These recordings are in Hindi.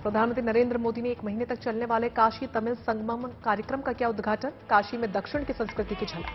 प्रधानमंत्री नरेंद्र मोदी ने 1 महीने तक चलने वाले काशी तमिल संगमम कार्यक्रम का किया उद्घाटन। काशी में दक्षिण की संस्कृति की झलक।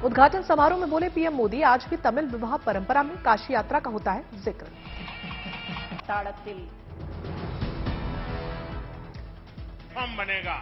उद्घाटन समारोह में बोले पीएम मोदी, आज भी तमिल विवाह परंपरा में काशी यात्रा का होता है जिक्र। हम बनेगा,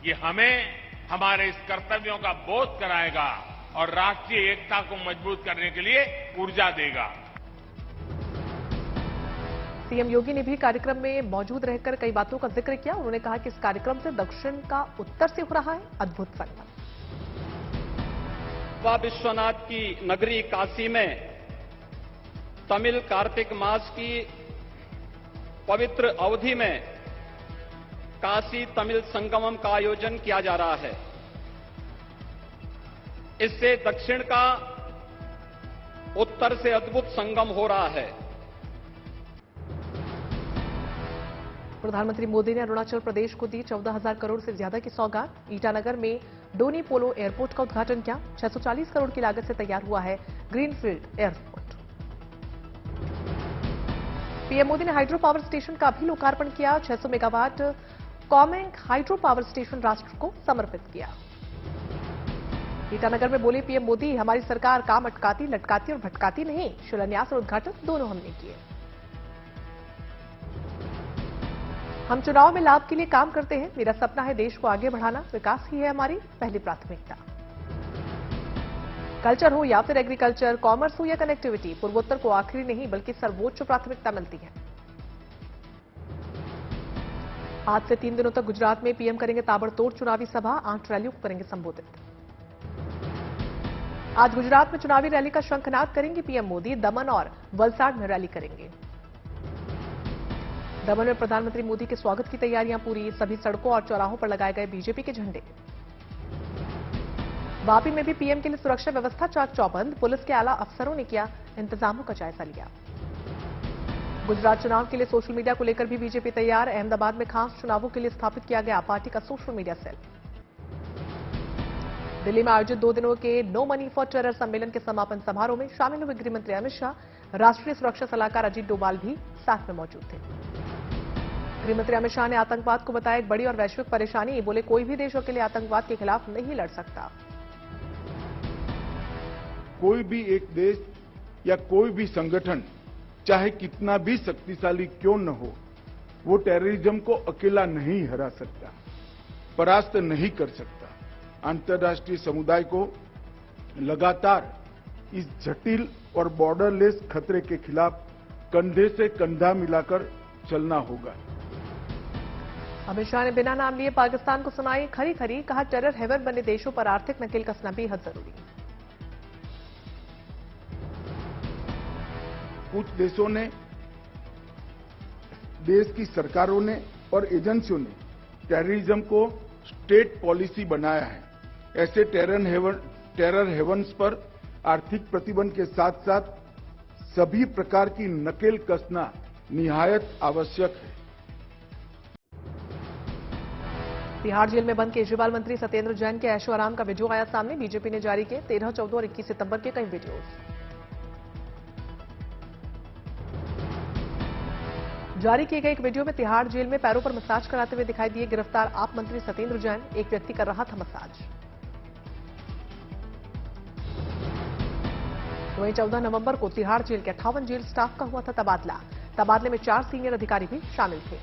ये हमें हमारे इस कर्तव्यों का बोध कराएगा और राष्ट्रीय एकता को मजबूत करने के लिए ऊर्जा देगा। सीएम योगी ने भी कार्यक्रम में मौजूद रहकर कई बातों का जिक्र किया। उन्होंने कहा कि इस कार्यक्रम से दक्षिण का उत्तर से हो रहा है अद्भुत संगम। बाबा विश्वनाथ की नगरी काशी में तमिल कार्तिक मास की पवित्र अवधि में काशी तमिल संगमम का आयोजन किया जा रहा है। इससे दक्षिण का उत्तर से अद्भुत संगम हो रहा है। प्रधानमंत्री मोदी ने अरुणाचल प्रदेश को दी 14,000 करोड़ से ज्यादा की सौगात। ईटानगर में डोनी पोलो एयरपोर्ट का उद्घाटन किया। 640 करोड़ की लागत से तैयार हुआ है ग्रीनफील्ड एयरपोर्ट। पीएम मोदी ने हाइड्रो पावर स्टेशन का भी लोकार्पण किया। 600 मेगावाट कॉमेंग हाइड्रो पावर स्टेशन राष्ट्र को समर्पित किया। ईटानगर में बोले पीएम मोदी, हमारी सरकार काम अटकाती, लटकाती और भटकाती नहीं। शिलान्यास और उद्घाटन दोनों हमने किए। हम चुनाव में लाभ के लिए काम करते हैं। मेरा सपना है देश को आगे बढ़ाना। विकास ही है हमारी पहली प्राथमिकता। कल्चर हो या फिर एग्रीकल्चर, कॉमर्स हो या कनेक्टिविटी, पूर्वोत्तर को आखिरी नहीं बल्कि सर्वोच्च प्राथमिकता मिलती है। आज से 3 दिनों तक गुजरात में पीएम करेंगे ताबड़तोड़ चुनावी सभा। 8 रैलियों को करेंगे संबोधित। आज गुजरात में चुनावी रैली का शंखनाद करेंगे पीएम मोदी। दमन और वलसाड में रैली करेंगे। दमन में प्रधानमंत्री मोदी के स्वागत की तैयारियां पूरी। सभी सड़कों और चौराहों पर लगाए गए बीजेपी के झंडे। वापी में भी पीएम के लिए सुरक्षा व्यवस्था चाक चौबंद। पुलिस के आला अफसरों ने किया इंतजामों का जायजा लिया। गुजरात चुनाव के लिए सोशल मीडिया को लेकर भी बीजेपी तैयार। अहमदाबाद में खास चुनावों के लिए स्थापित किया गया पार्टी का सोशल मीडिया सेल। दिल्ली में आयोजित 2 दिनों के नो मनी फॉर टेरर सम्मेलन के समापन समारोह में शामिल हुए गृह मंत्री अमित शाह। राष्ट्रीय सुरक्षा सलाहकार अजीत डोभाल भी साथ में मौजूद थे। गृह मंत्री अमित शाह ने आतंकवाद को बताया एक बड़ी और वैश्विक परेशानी। बोले कोई भी देश अकेले आतंकवाद के खिलाफ नहीं लड़ सकता। कोई भी एक देश या कोई भी संगठन चाहे कितना भी शक्तिशाली क्यों न हो, वो टेररिज्म को अकेला नहीं हरा सकता, परास्त नहीं कर सकता। अंतर्राष्ट्रीय समुदाय को लगातार इस जटिल और बॉर्डरलेस खतरे के खिलाफ कंधे से कंधा मिलाकर चलना होगा। अमित शाह ने बिना नाम लिए पाकिस्तान को सुनाई खरी खरी। कहा टेरर हेवन बने देशों पर आर्थिक नकेल कसना बेहद जरूरी। कुछ देशों ने, देश की सरकारों ने और एजेंसियों ने टेररिज्म को स्टेट पॉलिसी बनाया है। ऐसे टेरर हेवन्स पर आर्थिक प्रतिबंध के साथ साथ सभी प्रकार की नकेल कसना निहायत आवश्यक है। तिहाड़ जेल में बंद केजरीवाल मंत्री सत्येंद्र जैन के ऐशो आराम का वीडियो आया सामने। बीजेपी ने जारी किए 13, 14 और 21 सितंबर के कई वीडियोज। जारी किए गए एक वीडियो में तिहाड़ जेल में पैरों पर मसाज कराते हुए दिखाई दिए गिरफ्तार आप मंत्री सत्येंद्र जैन। एक व्यक्ति कर रहा था मसाज। वहीं 14 नवंबर को तिहाड़ जेल के 58 जेल स्टाफ का हुआ था तबादला। तबादले में 4 सीनियर अधिकारी भी शामिल थे।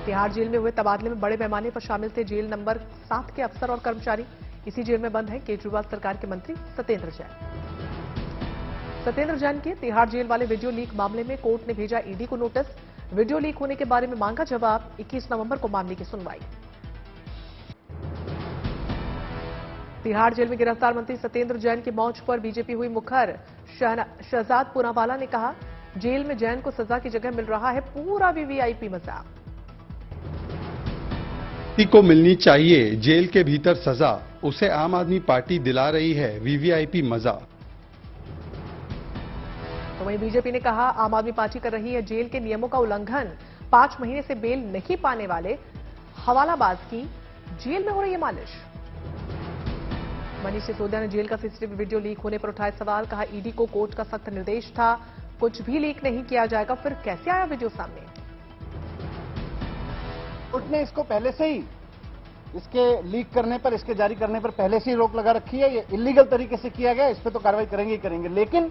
तिहाड़ जेल में हुए तबादले में बड़े पैमाने पर शामिल थे जेल नंबर 7 के अफसर और कर्मचारी। इसी जेल में बंद है केजरीवाल सरकार के मंत्री सत्येंद्र जैन। सत्येंद्र जैन के तिहाड़ जेल वाले वीडियो लीक मामले में कोर्ट ने भेजा ईडी को नोटिस। वीडियो लीक होने के बारे में मांगा जवाब। 21 नवंबर को मामले की सुनवाई। तिहाड़ जेल में गिरफ्तार मंत्री सत्येंद्र जैन की मौज पर बीजेपी हुई मुखर। शहजाद पूनावाला ने कहा जेल में जैन को सजा की जगह मिल रहा है पूरा वीवीआईपी मजा। को मिलनी चाहिए जेल के भीतर सजा, उसे आम आदमी पार्टी दिला रही है वीवीआईपी मजा। तो वहीं बीजेपी ने कहा आम आदमी पार्टी कर रही है जेल के नियमों का उल्लंघन। 5 महीने से बेल नहीं पाने वाले हवालाबाज की जेल में हो रही है मालिश। मनीष सिसोदिया ने जेल का सीसीटीवी वीडियो लीक होने पर उठाए सवाल। कहा ईडी को कोर्ट का सख्त निर्देश था, कुछ भी लीक नहीं किया जाएगा। फिर कैसे आया वीडियो सामने? कोर्ट ने इसको पहले से ही इसके लीक करने पर, इसके जारी करने पर पहले से ही रोक लगा रखी है। ये इलीगल तरीके से किया गया, इस पर तो कार्रवाई करेंगे ही करेंगे। लेकिन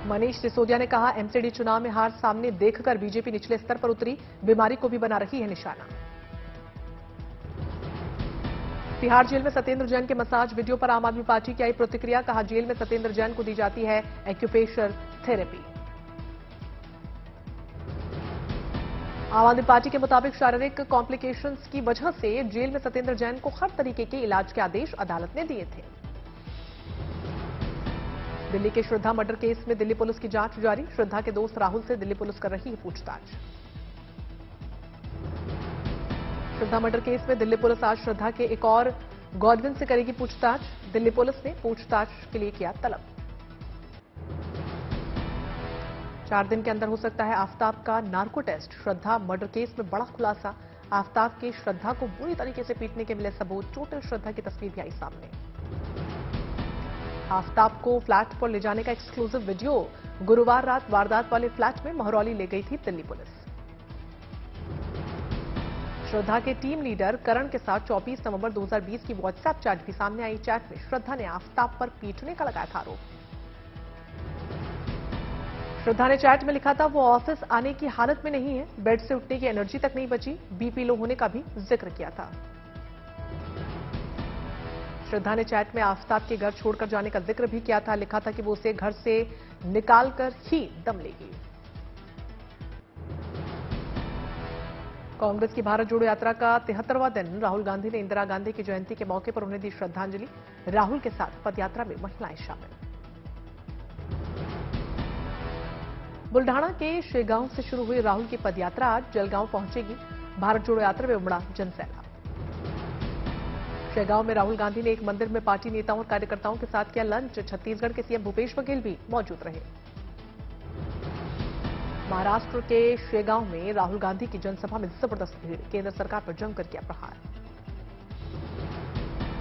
मनीष सिसोदिया ने कहा एमसीडी चुनाव में हार सामने देखकर बीजेपी निचले स्तर पर उतरी, बीमारी को भी बना रही है निशाना। तिहाड़ जेल में सत्येंद्र जैन के मसाज वीडियो पर आम आदमी पार्टी की आई प्रतिक्रिया। कहा जेल में सत्येंद्र जैन को दी जाती है एक्यूप्रेशर थेरेपी। आम आदमी पार्टी के मुताबिक शारीरिक कॉम्प्लिकेशंस की वजह से जेल में सत्येंद्र जैन को हर तरीके के इलाज के आदेश अदालत ने दिए थे। दिल्ली के श्रद्धा मर्डर केस में दिल्ली पुलिस की जांच जारी। श्रद्धा के दोस्त राहुल से दिल्ली पुलिस कर रही है पूछताछ। श्रद्धा मर्डर केस में दिल्ली पुलिस आज श्रद्धा के एक और गॉडविन से करेगी पूछताछ। दिल्ली पुलिस ने पूछताछ के लिए किया तलब। 4 दिन के अंदर हो सकता है आफताब का नार्को टेस्ट। श्रद्धा मर्डर केस में बड़ा खुलासा। आफताब के श्रद्धा को बुरी तरीके से पीटने के मिले सबूत। चोटिल श्रद्धा की तस्वीर भी आई सामने। आफताब को फ्लैट पर ले जाने का एक्सक्लूसिव वीडियो। गुरुवार रात वारदात वाले फ्लैट में महरौली ले गई थी दिल्ली पुलिस। श्रद्धा के टीम लीडर करण के साथ 24 नवंबर 2020 की व्हाट्सएप चैट भी सामने आई। चैट में श्रद्धा ने आफताब पर पीटने का लगाया था आरोप। श्रद्धा ने चैट में लिखा था वो ऑफिस आने की हालत में नहीं है, बेड से उठने की एनर्जी तक नहीं बची, बीपी लो होने का भी जिक्र किया था। श्रद्धा ने चैट में आफताब के घर छोड़कर जाने का जिक्र भी किया था। लिखा था कि वो उसे घर से निकालकर ही दम लेगी। कांग्रेस की भारत जोड़ो यात्रा का 73वां दिन। राहुल गांधी ने इंदिरा गांधी की जयंती के मौके पर उन्हें दी श्रद्धांजलि। राहुल के साथ पदयात्रा में महिलाएं शामिल। बुल्ढाना के शेगांव से शुरू हुई राहुल की पदयात्रा आज जलगांव पहुंचेगी। भारत जोड़ो यात्रा में उमड़ा जनसैलाब। शेगांव में राहुल गांधी ने एक मंदिर में पार्टी नेताओं और कार्यकर्ताओं के साथ किया लंच। छत्तीसगढ़ के सीएम भूपेश बघेल भी मौजूद रहे। महाराष्ट्र के शेगांव में राहुल गांधी की जनसभा में जबरदस्त भीड़। केंद्र सरकार पर जमकर किया प्रहार।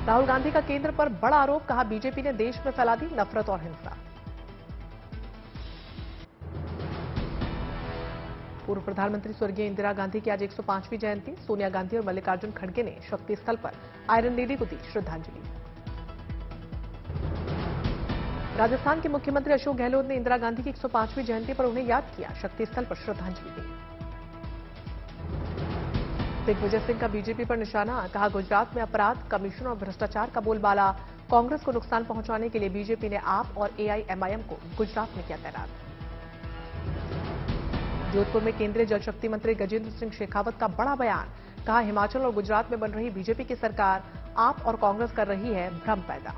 राहुल गांधी का केंद्र पर बड़ा आरोप। कहा बीजेपी ने देश में फैला दी नफरत और हिंसा। पूर्व प्रधानमंत्री स्वर्गीय इंदिरा गांधी की आज 105वीं जयंती। सोनिया गांधी और मल्लिकार्जुन खड़गे ने शक्ति स्थल पर आयरन लेडी को दी श्रद्धांजलि। राजस्थान के मुख्यमंत्री अशोक गहलोत ने इंदिरा गांधी की 105वीं जयंती पर उन्हें याद किया। शक्ति स्थल पर श्रद्धांजलि दी। दिग्विजय सिंह का बीजेपी पर निशाना। कहा गुजरात में अपराध, कमीशन और भ्रष्टाचार का बोलबाला। कांग्रेस को नुकसान पहुंचाने के लिए बीजेपी ने आप और एआईएमआईएम को गुजरात में किया तैनात। जोधपुर में केंद्रीय जल शक्ति मंत्री गजेंद्र सिंह शेखावत का बड़ा बयान। कहा हिमाचल और गुजरात में बन रही बीजेपी की सरकार आप और कांग्रेस कर रही है भ्रम पैदा।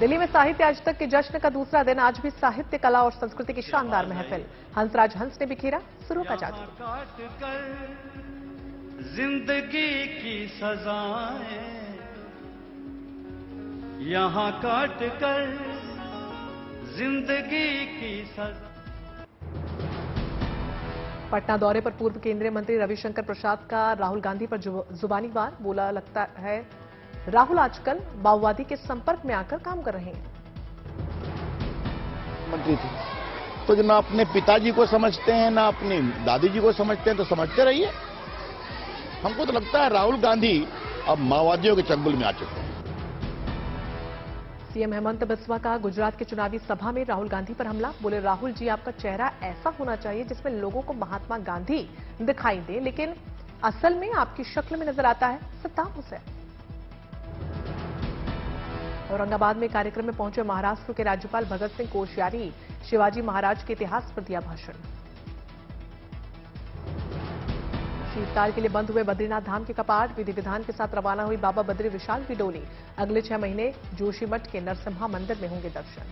दिल्ली में साहित्य आज तक के जश्न का दूसरा दिन। आज भी साहित्य, कला और संस्कृति की शानदार महफिल। हंसराज हंस ने बिखेरा सुरों का जादू। जिंदगी की सजाएं यहाँ काट कर जिंदगी की सजा। पटना दौरे पर पूर्व केंद्रीय मंत्री रविशंकर प्रसाद का राहुल गांधी पर जुबानी वार। बोला लगता है राहुल आजकल माओवादी के संपर्क में आकर काम कर रहे हैं। मंत्री थे तो ना अपने पिताजी को समझते हैं ना अपनी दादी जी को समझते हैं, तो समझते रहिए। हमको तो लगता है राहुल गांधी अब माओवादियों के चंगुल में आ चुके हैं। सीएम हेमंत बिस्वा का गुजरात की चुनावी सभा में राहुल गांधी पर हमला। बोले राहुल जी आपका चेहरा ऐसा होना चाहिए जिसमें लोगों को महात्मा गांधी दिखाई दे, लेकिन असल में आपकी शक्ल में नजर आता है सद्दाम हुसैन। औरंगाबाद में कार्यक्रम में पहुंचे महाराष्ट्र के राज्यपाल भगत सिंह कोश्यारी। शिवाजी महाराज के इतिहास पर दिया भाषण। शीतकाल के लिए बंद हुए बद्रीनाथ धाम के कपाट। विधि विधान के साथ रवाना हुई बाबा बद्री विशाल की डोली। अगले 6 महीने जोशीमठ के नरसिम्हा मंदिर में होंगे दर्शन।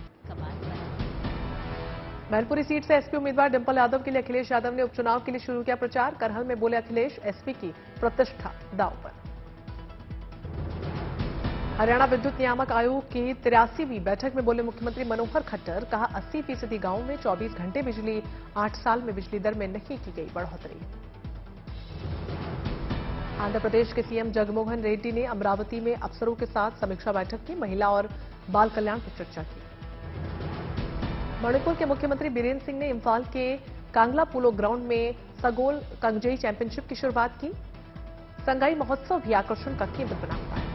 मैनपुरी सीट से एसपी उम्मीदवार डिंपल यादव के लिए अखिलेश यादव ने उपचुनाव के लिए शुरू किया प्रचार। करहल में बोले अखिलेश एसपी की प्रतिष्ठा दांव पर। हरियाणा विद्युत नियामक आयोग की 83वीं बैठक में बोले मुख्यमंत्री मनोहर खट्टर। कहा 80% गांवों में 24 घंटे बिजली। 8 साल में बिजली दर में नहीं की गई बढ़ोतरी। आंध्र प्रदेश के सीएम जगनमोहन रेड्डी ने अमरावती में अफसरों के साथ समीक्षा बैठक की, महिला और बाल कल्याण पर चर्चा की। मणिपुर के मुख्यमंत्री बीरेन्द्र सिंह ने इम्फाल के कांगला पोलो ग्राउंड में सगोल कंगजेई चैंपियनशिप की शुरुआत की। संगाई महोत्सव भी आकर्षण का केंद्र बना हुआ है।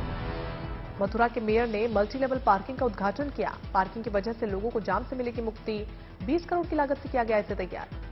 मथुरा के मेयर ने मल्टी लेवल पार्किंग का उद्घाटन किया। पार्किंग की वजह से लोगों को जाम से मिलेगी मुक्ति। 20 करोड़ की लागत से किया गया इसे तैयार।